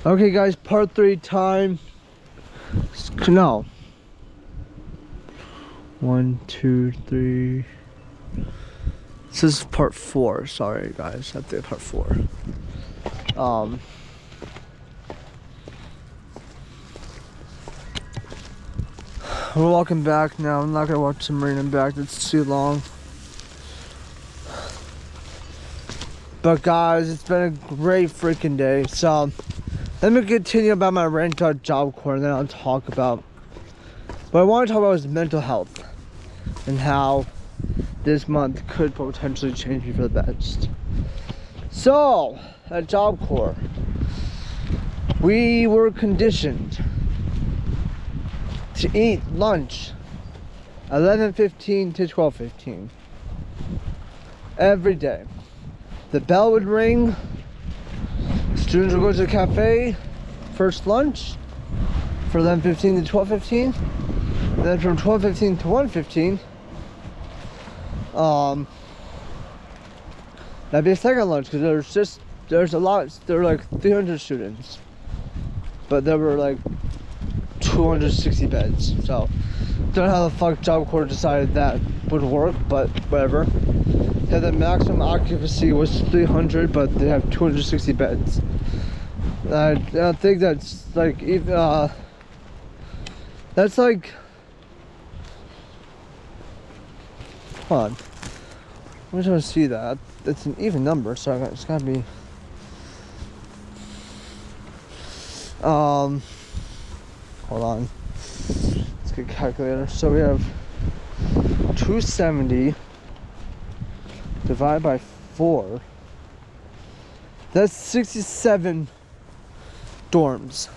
Okay, guys, part 3 time. No. 1, 2, 3. This is part 4. Sorry, guys. I did part 4. We're walking back now. I'm not gonna walk to Marina back. That's too long. But guys, it's been a great freaking day. So let me continue about my rant on Job Corps, and then I'll talk about what I want to talk about is mental health and how this month could potentially change me for the best. So at Job Corps, we were conditioned to eat lunch 11:15 to 12:15 every day. The bell would ring, students would go to the cafe, first lunch for 11:15 to 12:15, and then from 12:15 to 1:15, that'd be a second lunch, because there were like 300 students, but there were like 260 beds, so don't know how the fuck Job Corps decided that would work, but whatever. Yeah, the maximum occupancy was 300, but they have 260 beds. I think that's like even that's like, hold on, I'm just gonna see that it's an even number, so it's gotta be hold on, let's get a calculator. So we have 270 divided by 4. That's 67 dorms.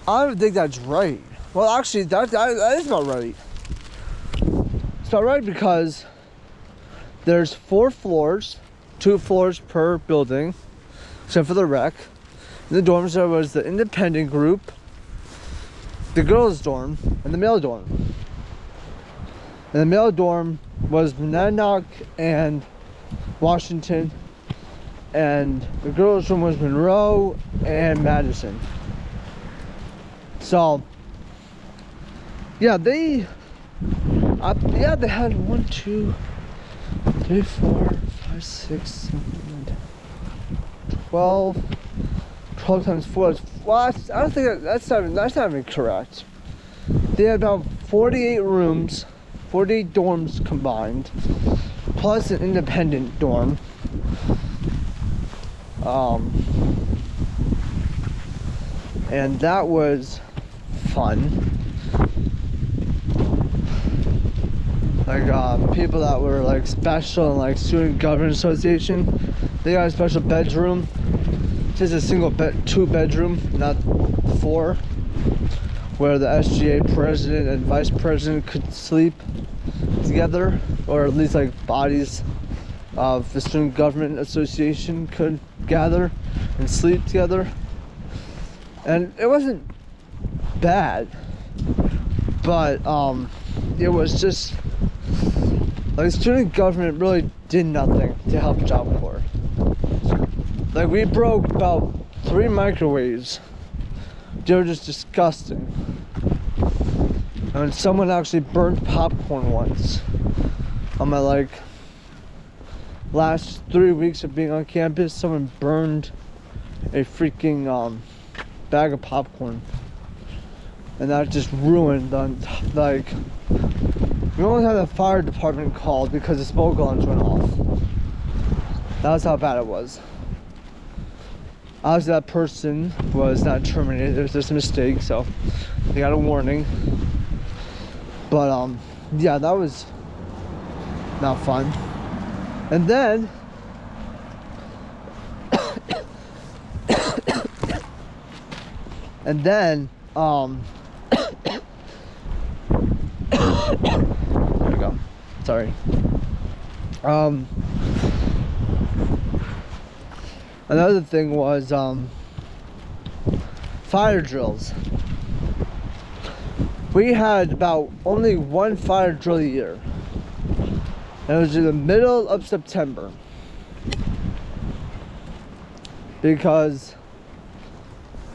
I don't think that's right. Well, actually, that is about right. It's about right because there's 4 floors, 2 floors per building, except for the rec. In the dorms, there was the independent group, the girls' dorm, and the male dorm. And the male dorm was Monadnock and Washington, and the girls' room was Monroe and Madison. So, yeah, they had 1, 2, 3, 4, 5, 6, 7, 8, 12 times 4. Well, I don't think that's not even correct. They had about 48 rooms, 48 dorms combined, plus an independent dorm. And that was fun. Like people that were like special in like Student Government Association, they got a special bedroom. Just a single bed, 2-bedroom, not 4, where the SGA president and vice president could sleep together, or at least like bodies of the Student Government Association could gather and sleep together. And it wasn't bad, but it was just like student government really did nothing to help Job Corps. Like, we broke about 3 microwaves. They were just disgusting. And someone actually burnt popcorn once on my like last 3 weeks of being on campus. Someone burned a freaking bag of popcorn, and that just ruined like, we only had the fire department called because the smoke alarms went off. That's how bad it was. Obviously that person was not terminated, it was just a mistake, so they got a warning. But yeah, that was not fun. And then there we go. Sorry. Another thing was fire drills. We had about only 1 fire drill a year. And it was in the middle of September. Because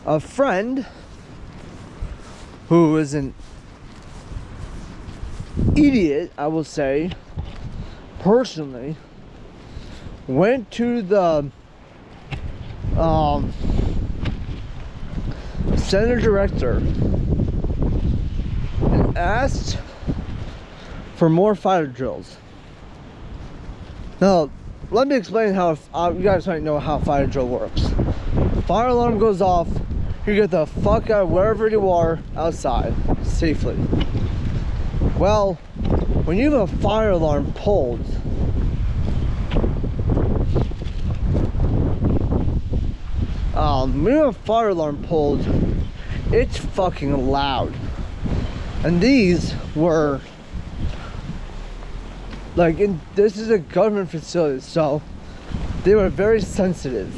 a friend who was an idiot, I will say, personally, went to the center director and asked for more fire drills. Now, let me explain how you guys might know how fire drill works. Fire alarm goes off, you get the fuck out of wherever you are outside safely. Well, when you have a fire alarm pulled, it's fucking loud. And these were like, this is a government facility, so they were very sensitive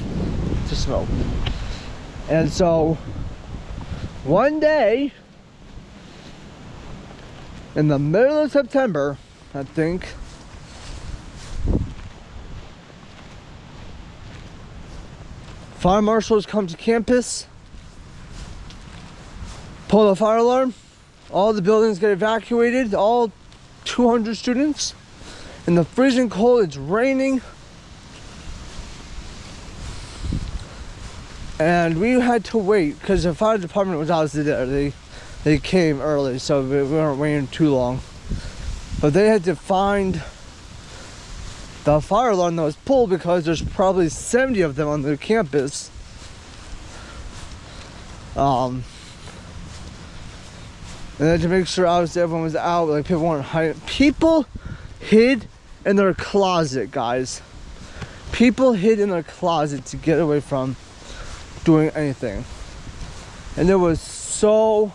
to smoke. And so one day in the middle of September, I think, fire marshals come to campus, pull the fire alarm, all the buildings get evacuated, all 200 students. In the freezing cold, it's raining. And we had to wait because the fire department was obviously there. They came early, so we weren't waiting too long. But they had to find the fire alarm that was pulled because there's probably 70 of them on the campus. And then to make sure obviously everyone was out, like people weren't hiding. People hid in their closet, guys. People hid in their closet to get away from doing anything. And it was so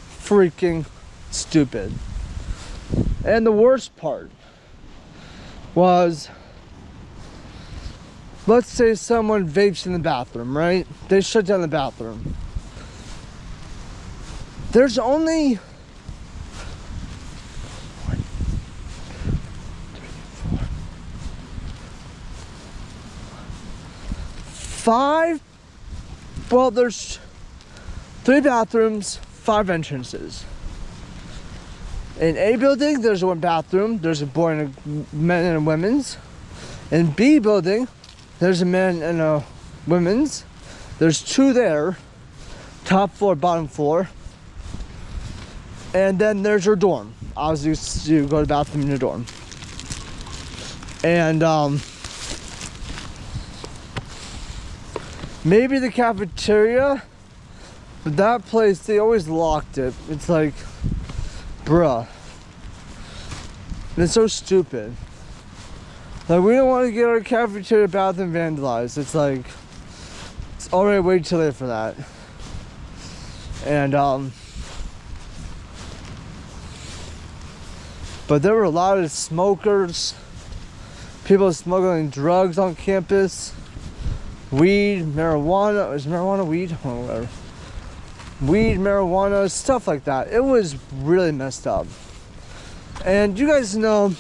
freaking stupid. And the worst part was, let's say someone vapes in the bathroom, right? They shut down the bathroom. There's only 5, well, there's 3 bathrooms, 5 entrances. In A building, there's 1 bathroom, there's a boy and a men and a women's. In B building, there's a men and a women's. There's 2 there, top floor, bottom floor. And then there's your dorm. Obviously, you go to the bathroom in your dorm. And maybe the cafeteria, but that place, they always locked it. It's like, bruh. And it's so stupid. Like, we don't want to get our cafeteria bathroom vandalized. It's like, it's already way too late for that. And but there were a lot of smokers, people smuggling drugs on campus, weed, marijuana. Is marijuana weed? Oh, whatever. Weed, marijuana, stuff like that. It was really messed up. And you guys know,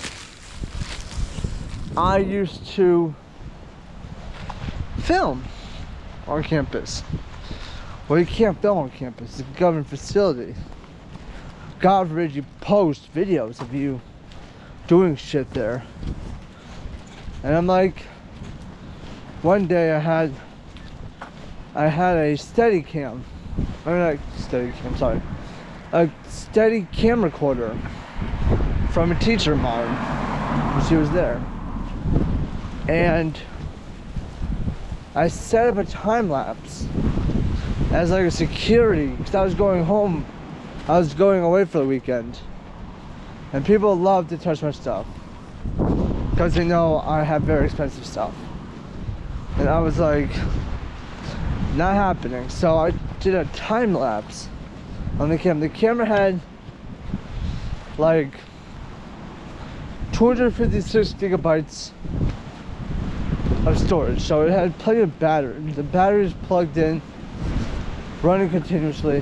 I used to film on campus. Well, you can't film on campus. It's a government facility. God forbid you post videos of you doing shit there. And I'm like, one day I had a Steadicam. I mean, like Steadicam, sorry. A Steadicam recorder from a teacher of mine when she was there. And I set up a time lapse as like a security because I was going home. I was going away for the weekend. And people love to touch my stuff because they know I have very expensive stuff. And I was like, not happening. So I did a time lapse on the camera. The camera had like 256 gigabytes of storage, so it had plenty of battery. The battery is plugged in, running continuously.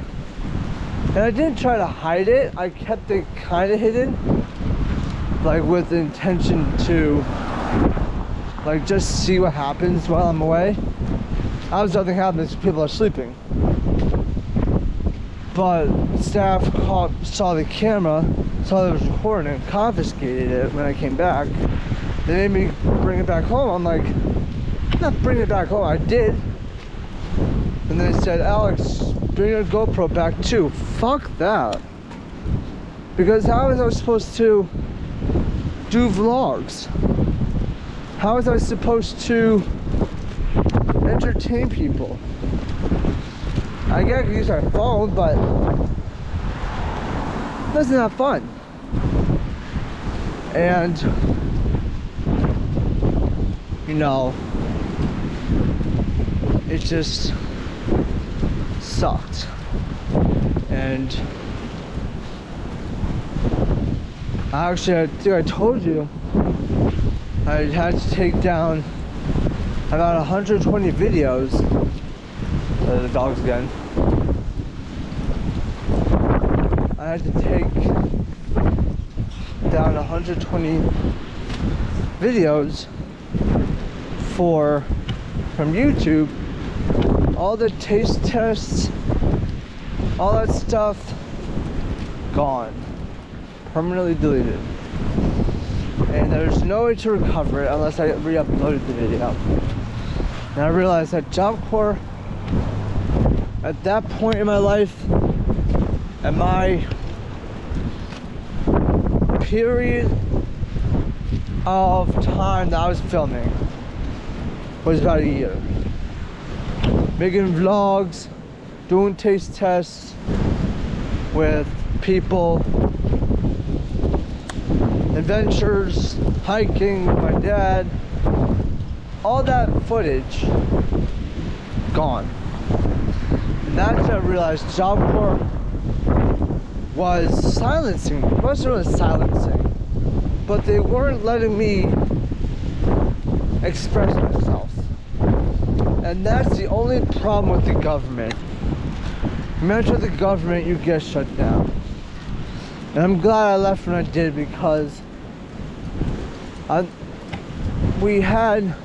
And I didn't try to hide it. I kept it kind of hidden, like with the intention to like just see what happens while I'm away. obviously nothing happened because people are sleeping. But staff saw the camera, saw that it was recording, and confiscated it when I came back. They made me bring it back home. I'm like, not bring it back home, I did. And they said, Alex, bring your GoPro back too. Fuck that. Because how was I supposed to do vlogs? How was I supposed to entertain people? I guess I could use my phone, but that's not fun. And you know, it just sucked. And actually, I think I told you I had to take down about 120 videos. The dogs again. I had to take down 120 videos from YouTube. All the taste tests, all that stuff, gone. Permanently deleted. And there's no way to recover it unless I re-uploaded the video. And I realized that Job Corps, at that point in my life, at my period of time that I was filming, was about a year. Making vlogs, doing taste tests with people, adventures, hiking with my dad, all that footage gone. And that's when I realized Job Corps was silencing. It wasn't really silencing, but they weren't letting me express myself. And that's the only problem with the government. You mess with the government, you get shut down. And I'm glad I left when I did, because we had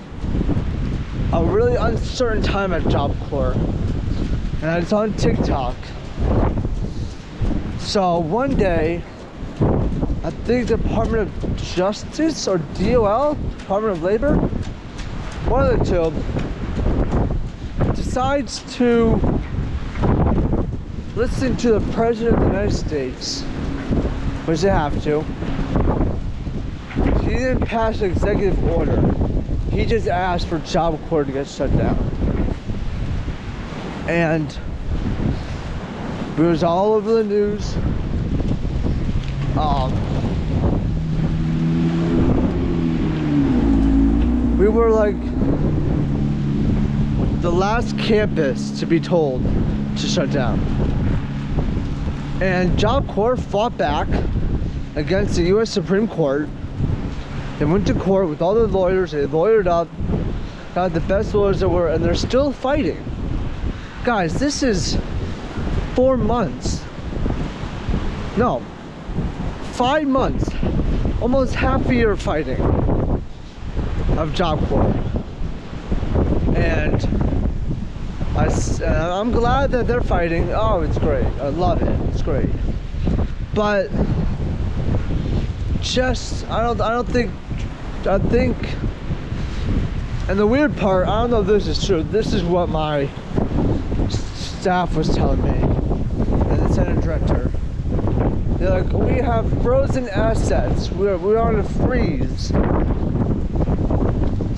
a really uncertain time at Job Corps. And it's on TikTok. So one day, I think the Department of Justice or DOL, Department of Labor, one of the two, decides to listen to the President of the United States, which they have to. He didn't pass an executive order. He just asked for Job Corps to get shut down. And it was all over the news. We were like the last campus to be told to shut down. And Job Corps fought back against the U.S. Supreme Court. They went to court with all the lawyers. They lawyered up, got the best lawyers there were, and they're still fighting. Guys, this is 4 months. No, 5 months. Almost half a year of fighting of Job Corps. And I'm glad that they're fighting. Oh, it's great. I love it. It's great. But just, I think, and the weird part, I don't know if this is true. This is what my staff was telling me, and the Senate director. They're like, we have frozen assets. We're on a freeze.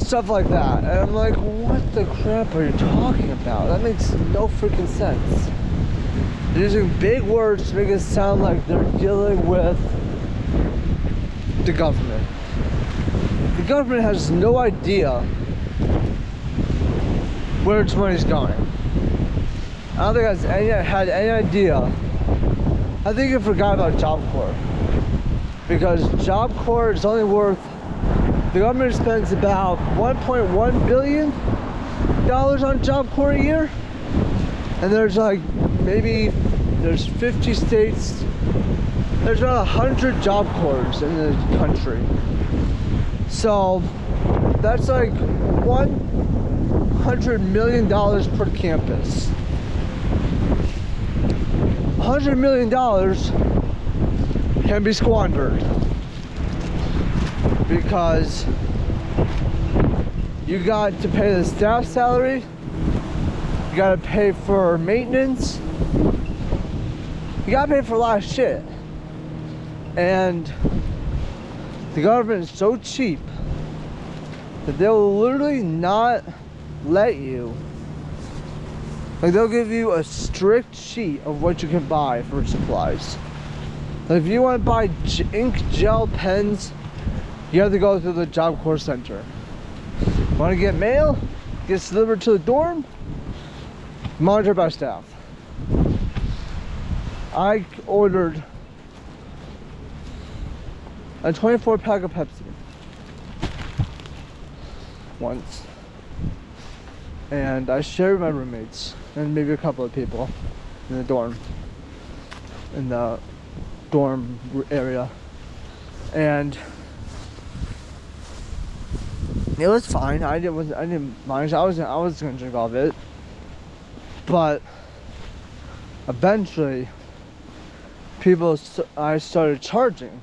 Stuff like that. And I'm like, what the crap are you talking about? That makes no freaking sense. They're using big words to make it sound like they're dealing with the government. The government has no idea where its money's going. I don't think it had any idea. I think it forgot about Job Corps. Because Job Corps is only worth, the government spends about $1.1 billion on Job Corps a year. And there's like, maybe there's 50 states. There's about 100 Job Corps in the country. So that's like 1 $100 million per campus. $100 million can be squandered because you got to pay the staff salary, you got to pay for maintenance, you got to pay for a lot of shit. And the government is so cheap that they'll literally not let you, like they'll give you a strict sheet of what you can buy for supplies. Like if you want to buy ink gel pens, you have to go through the Job Corps Center. Want to get mail? Gets delivered to the dorm, monitored by staff. I ordered a 24 pack of Pepsi once, and I shared with my roommates and maybe a couple of people in the dorm area, and it was fine. I didn't mind. I was gonna drink all of it, but eventually I started charging,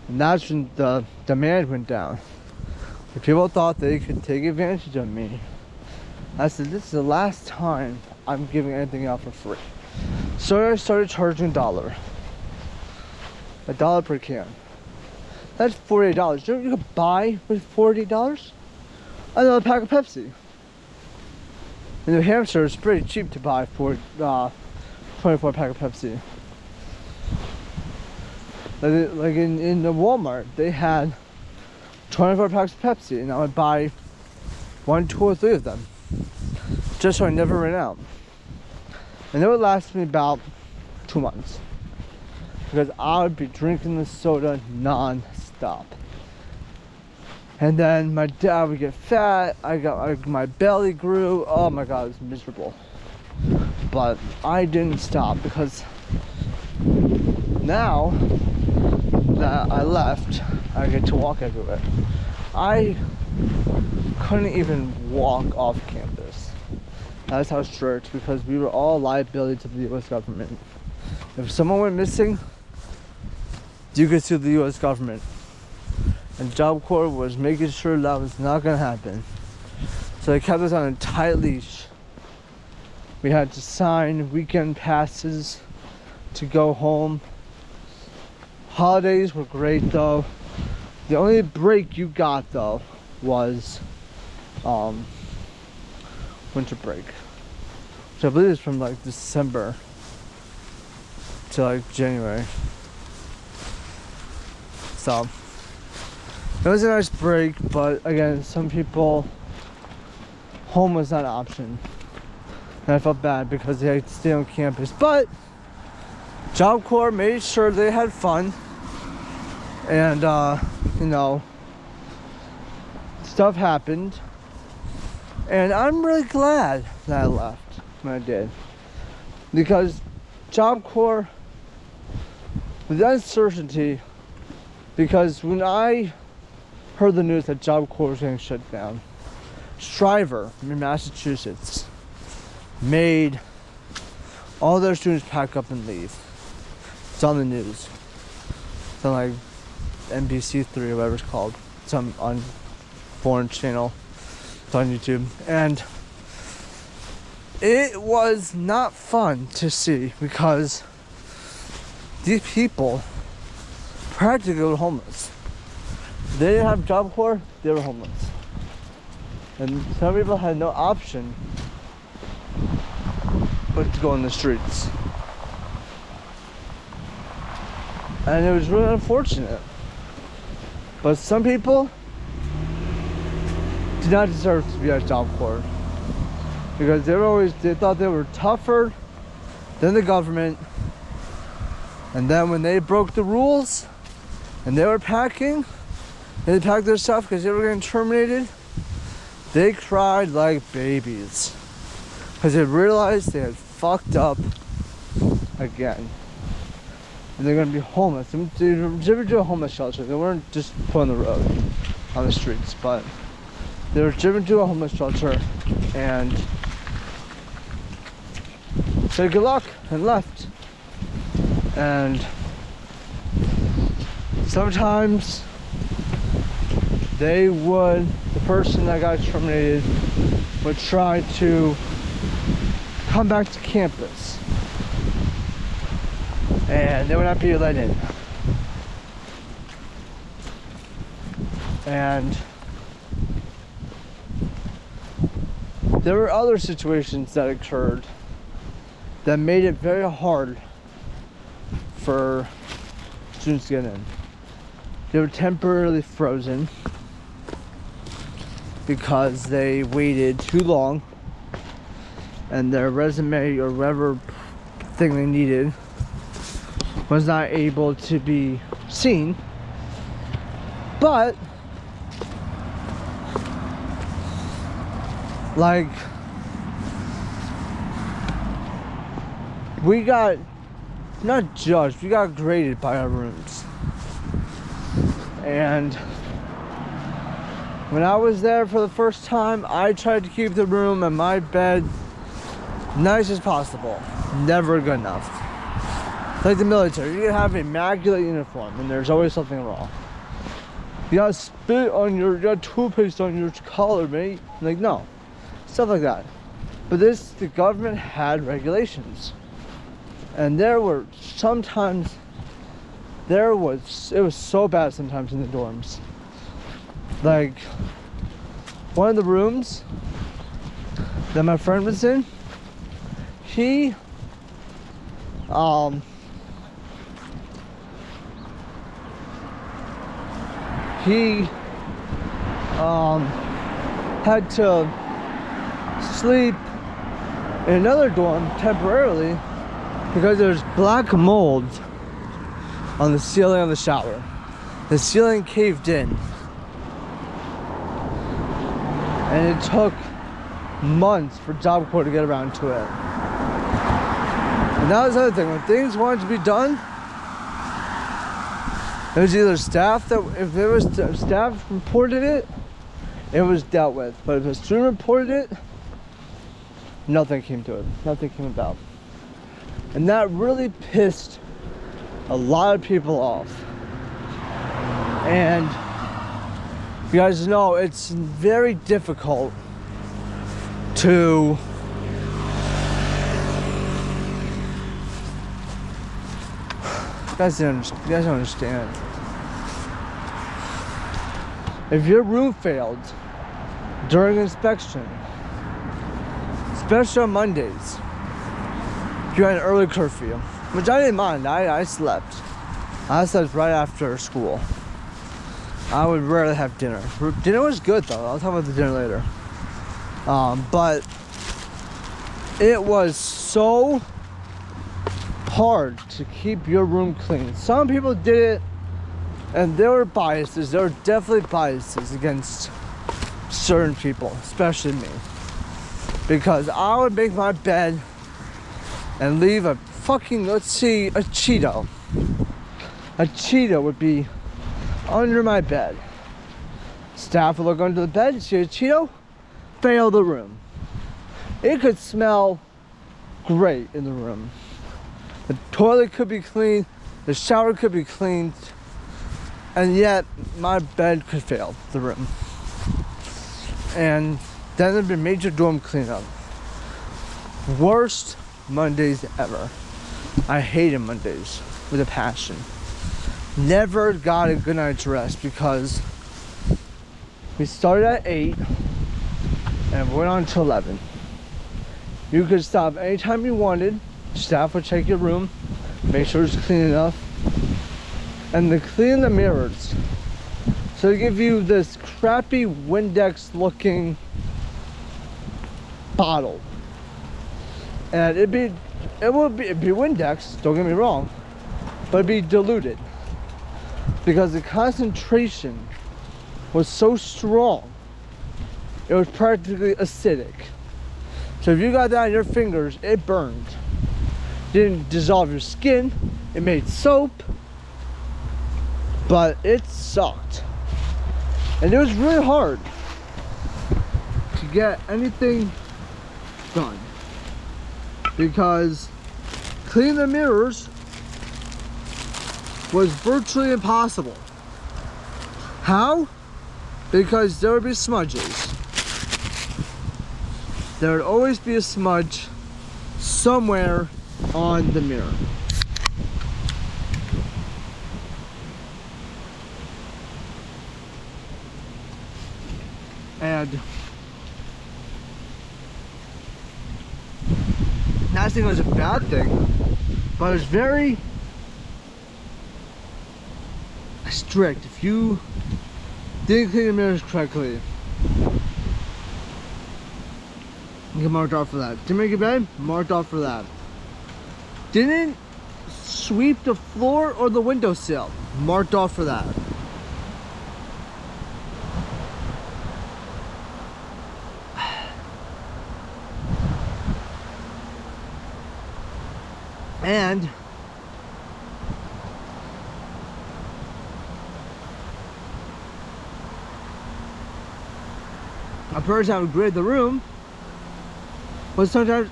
and that's when the demand went down. People thought they could take advantage of me. I said, this is the last time I'm giving anything out for free. So I started charging $1 per can. That's $48. You know what you could buy with $48? Another pack of Pepsi. In New Hampshire, it's pretty cheap to buy for 24 pack of Pepsi. Like in the Walmart, they had 24 packs of Pepsi, and I would buy 1, 2, or 3 of them, just so I never ran out. And it would last me about 2 months, because I would be drinking the soda non-stop. And then my dad would get fat. My belly grew. Oh my god, it was miserable. But I didn't stop, because now that I left, I get to walk everywhere. I couldn't even walk off campus. That's how strict, because we were all liability to the US government. If someone went missing, you could sue the US government. And Job Corps was making sure that was not gonna happen. So they kept us on a tight leash. We had to sign weekend passes to go home. Holidays were great though. The only break you got though was winter break, which I believe is from like December to like January. So it was a nice break, but again, some people, home was not an option, and I felt bad because they had to stay on campus. But Job Corps made sure they had fun, and you know, stuff happened, and I'm really glad that I left when I did, because Job Corps, with the uncertainty, because when I heard the news that Job Corps was getting shut down, Stryver in Massachusetts made all their students pack up and leave. It's on the news. It's on like NBC3 or whatever it's called. It's on foreign channel. It's on YouTube. And it was not fun to see, because these people practically were homeless. They didn't have Job Corps, they were homeless. And some people had no option but to go in the streets. And it was really unfortunate. But some people did not deserve to be at Job Corps, because they thought they were tougher than the government. And then when they broke the rules and they were packing, they packed their stuff because they were getting terminated, they cried like babies, because they realized they had fucked up again. And they're gonna be homeless. They were to a homeless shelter. They weren't just put on the road, on the streets. But They were driven to a homeless shelter and said good luck and left. And sometimes the person that got terminated would try to come back to campus and they would not be let in. And there were other situations that occurred that made it very hard for students to get in. They were temporarily frozen because they waited too long and their resume or whatever thing they needed was not able to be seen. But like, we got not judged, we got graded by our rooms. And when I was there for the first time, I tried to keep the room and my bed nice as possible. Never good enough. Like the military, you can have an immaculate uniform and there's always something wrong. You got spit on you got toothpaste on your collar, mate. Like, no. Stuff like that. But the government had regulations. And it was so bad sometimes in the dorms. Like, one of the rooms that my friend was in, he had to sleep in another dorm temporarily because there's black mold on the ceiling of the shower. The ceiling caved in. And it took months for Job Corps to get around to it. And that was the other thing. When things wanted to be done, it was either staff if it was staff reported it, it was dealt with. But if a student reported it, nothing came to it. Nothing came about. And that really pissed a lot of people off. And you guys know it's very difficult to you guys don't understand. If your room failed during inspection, especially on Mondays, if you had an early curfew, which I didn't mind. I slept. I slept right after school. I would rarely have dinner. Dinner was good though. I'll talk about the dinner later. But it was so hard to keep your room clean. Some people did it, and there were biases. There were definitely biases against certain people, especially me, because I would make my bed and leave a fucking, a Cheeto. A Cheeto would be under my bed. Staff would look under the bed, see a Cheeto, fail the room. It could smell great in the room. The toilet could be clean, the shower could be cleaned, and yet my bed could fail the room. And then there'd be major dorm cleanup. Worst Mondays ever. I hated Mondays with a passion. Never got a good night's rest because we started at 8 and went on to 11. You could stop anytime you wanted. Staff would check your room, make sure it's clean enough, and they clean the mirrors. So they give you this crappy Windex looking bottle. And it'd be Windex, don't get me wrong, but it'd be diluted because the concentration was so strong, it was practically acidic. So if you got that on your fingers, it burned. Didn't dissolve your skin, it made soap, but it sucked. And it was really hard get anything done. Because cleaning the mirrors was virtually impossible. How? Because there would be smudges. There would always be a smudge somewhere on the mirror. And not saying it was a bad thing, but it was very strict. If you didn't clean the mirrors correctly, you get marked off for that. Didn't make your bed? Marked off for that. Didn't sweep the floor or the windowsill? Marked off for that. And a person that would grade the room would sometimes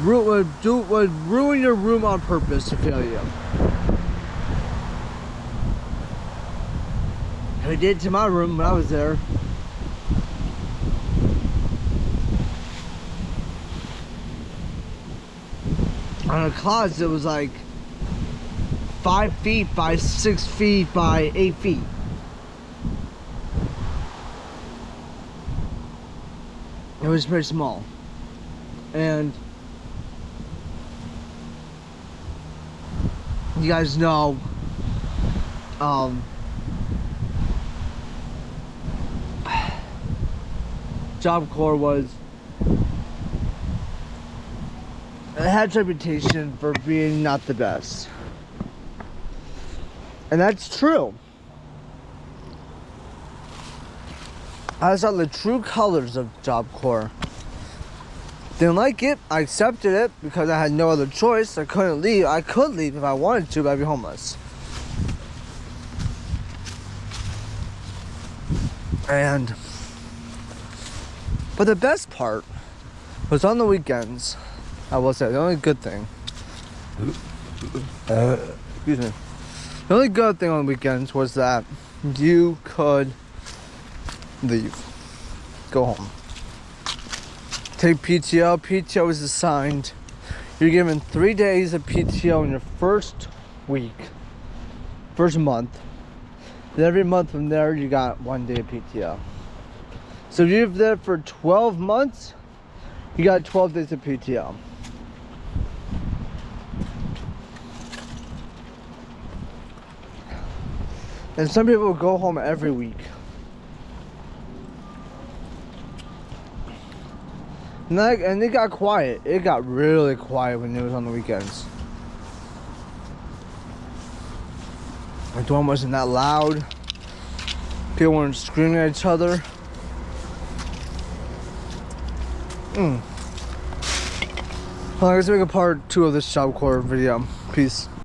would ruin your room on purpose to fail you. He did to my room when I was there. On a closet, it was like 5 feet by 6 feet by 8 feet. It was pretty small. And you guys know, Job Corps was, it had its reputation for being not the best. And that's true. I saw the true colors of Job Corps. Didn't like it. I accepted it because I had no other choice. I couldn't leave. I could leave if I wanted to, but I'd be homeless. But the best part was on the weekends. I will say, the only good thing. Excuse me. The only good thing on the weekends was that you could leave. Go home. Take PTO. PTO is assigned. You're given 3 days of PTO in your first week. First month. Then every month from there, you got 1 day of PTO. So if you're there for 12 months, you got 12 days of PTO. And some people go home every week. And it got quiet. It got really quiet when it was on the weekends. The dorm wasn't that loud. People weren't screaming at each other. Well, let's make a part 2 of this Job Corps video. Peace.